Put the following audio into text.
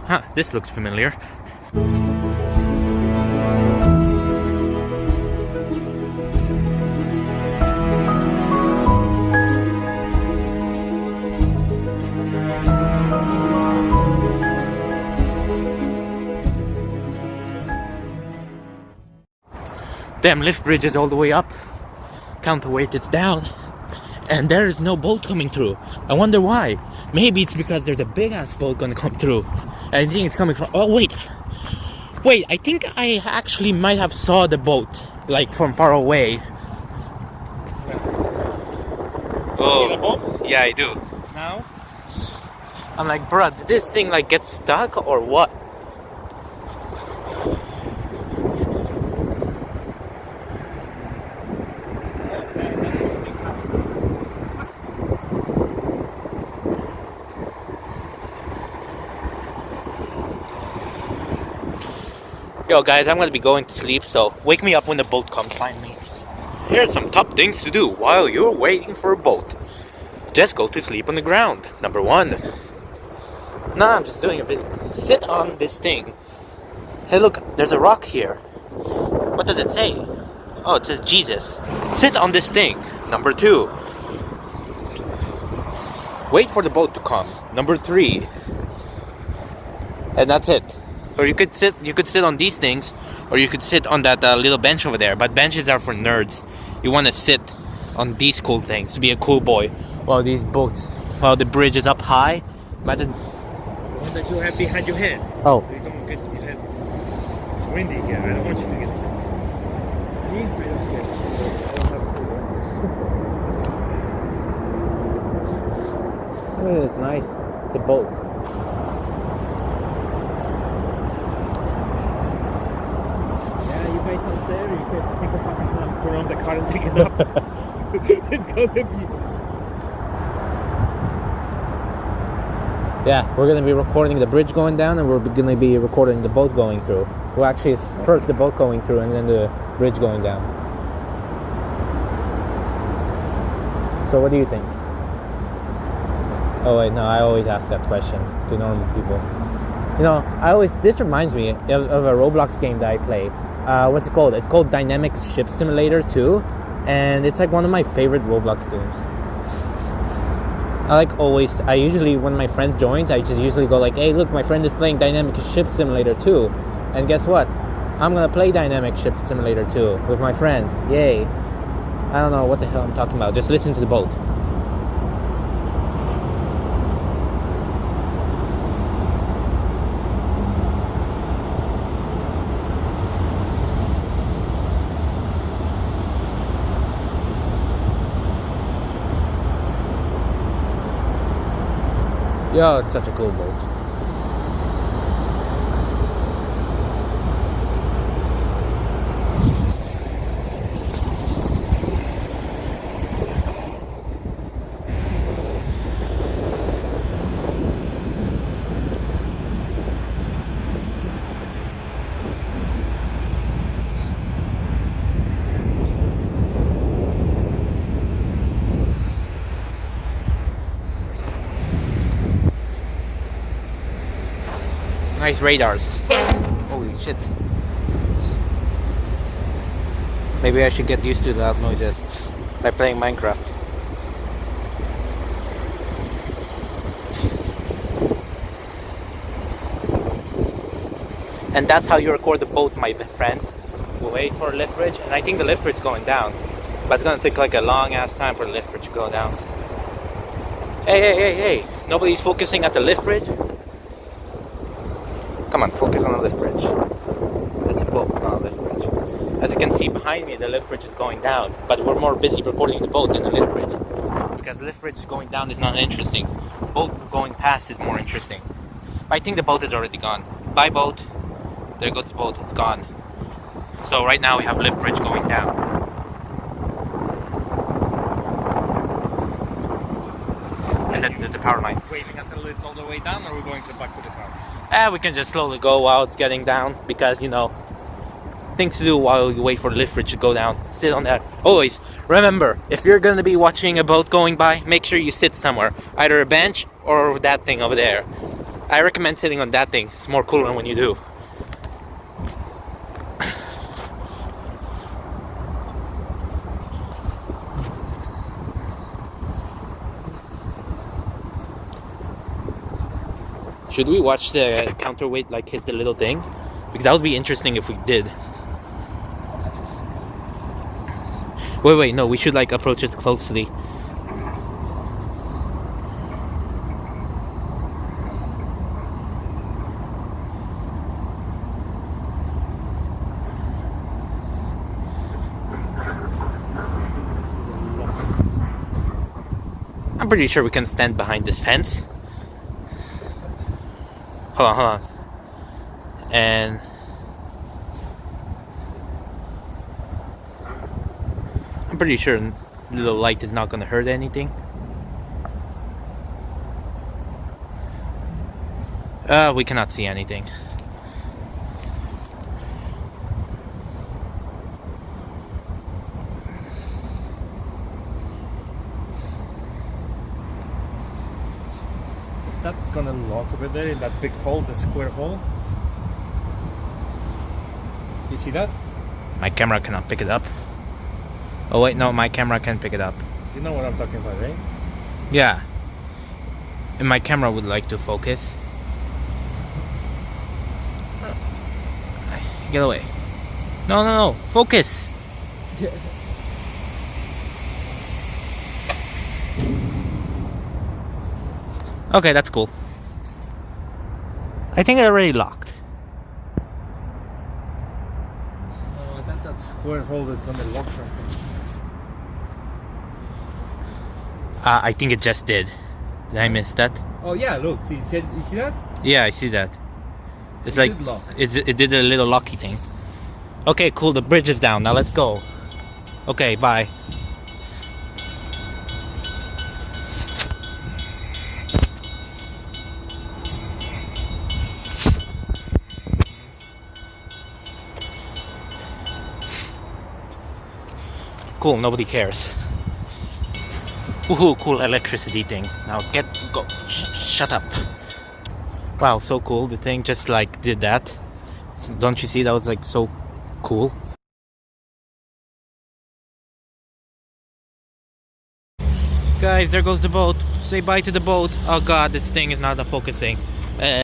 Huh, this looks familiar. Damn, lift bridge is all the way up. Counterweight, it's down. And there is no boat coming through. I wonder why. Maybe it's because there's a big ass boat gonna come through. I think it's coming from... Oh, wait. Wait, I think I actually might have saw the boat, like, from far away. Oh. See the boat? Yeah, I do. Now? I'm like, bruh, did this thing, like, get stuck or what? Yo guys, I'm gonna be going to sleep, so wake me up when the boat comes find me. Here's some top things to do while you're waiting for a boat. Just go to sleep on the ground. Number 1. Nah, I'm just doing a video. Sit on this thing. Hey look, there's a rock here. What does it say? Oh, it says Jesus. Sit on this thing. Number 2. Wait for the boat to come. Number 3. And that's it. Or you could sit on these things, or you could sit on that little bench over there. But benches are for nerds. You want to sit on these cool things to be a cool boy. While these boats, while the bridge is up high. Imagine. The one that you have behind your head. Oh. So you don't get your head. It's windy here. I don't want you to get sick. Me? I don't get sick. I don't have to. Look at this, nice. It's a boat. There, you can take a fucking time, go around the car and pick it up. It's gonna be... Yeah, we're gonna be recording the bridge going down, and we're gonna be recording the boat going through. Well, actually, it's first the boat going through, and then the bridge going down. So, what do you think? Oh wait, no, I always ask that question to normal people. You know, this reminds me of a Roblox game that I play. What's it called? It's called Dynamic Ship Simulator 2, and it's like one of my favorite Roblox games. I usually, when my friend joins, I just usually go like, hey look, my friend is playing Dynamic Ship Simulator 2, and guess what? I'm gonna play Dynamic Ship Simulator 2 with my friend. Yay. I don't know what the hell I'm talking about, just listen to the boat. Yo, it's such a cool boat. Nice radars. Holy shit. Maybe I should get used to loud noises by playing Minecraft. And that's how you record the boat, my friends. We'll wait for a lift bridge, and I think the lift bridge is going down. But it's gonna take like a long ass time for the lift bridge to go down. Hey. Nobody's focusing at the lift bridge? Come on, focus on the lift bridge. That's a boat, not a lift bridge. As you can see behind me, the lift bridge is going down. But we're more busy recording the boat than the lift bridge. Because the lift bridge going down is not interesting. Boat going past is more interesting. I think the boat is already gone. Bye boat. There goes the boat, it's gone. So right now we have lift bridge going down. And then there's a power line. Waiting until it's all the way down, or are we going back to the car? We can just slowly go while it's getting down, because, you know, things to do while you wait for the lift bridge to go down. Sit on that. Always remember, if you're gonna be watching a boat going by, make sure you sit somewhere, either a bench or that thing over there. I recommend sitting on that thing. It's more cooler when you do. Should we watch the counterweight like hit the little thing? Because that would be interesting if we did. Wait, no, we should like approach it closely. I'm pretty sure we can stand behind this fence. Hold on. And I'm pretty sure the little light is not gonna hurt anything. We cannot see anything. Is that gonna lock over there in that big hole, the square hole? You see that? My camera cannot pick it up. Oh wait, no, my camera can pick it up. You know what I'm talking about, right? Yeah. And my camera would like to focus. Get away. No. Focus. Yeah. Okay, that's cool. I think I already locked. Oh, that's that square hole that's gonna lock something. I think it just did. Did I miss that? Oh yeah, look, see, you see that? Yeah, I see that. It's It like did lock. it did a little locky thing. Okay, cool. The bridge is down. Now let's go. Okay, bye. Cool. Nobody cares. Woohoo! Cool electricity thing. Now go. Shut up. Wow, so cool. The thing just like did that. Don't you see? That was like so cool. Guys, there goes the boat. Say bye to the boat. Oh god, this thing is not focusing.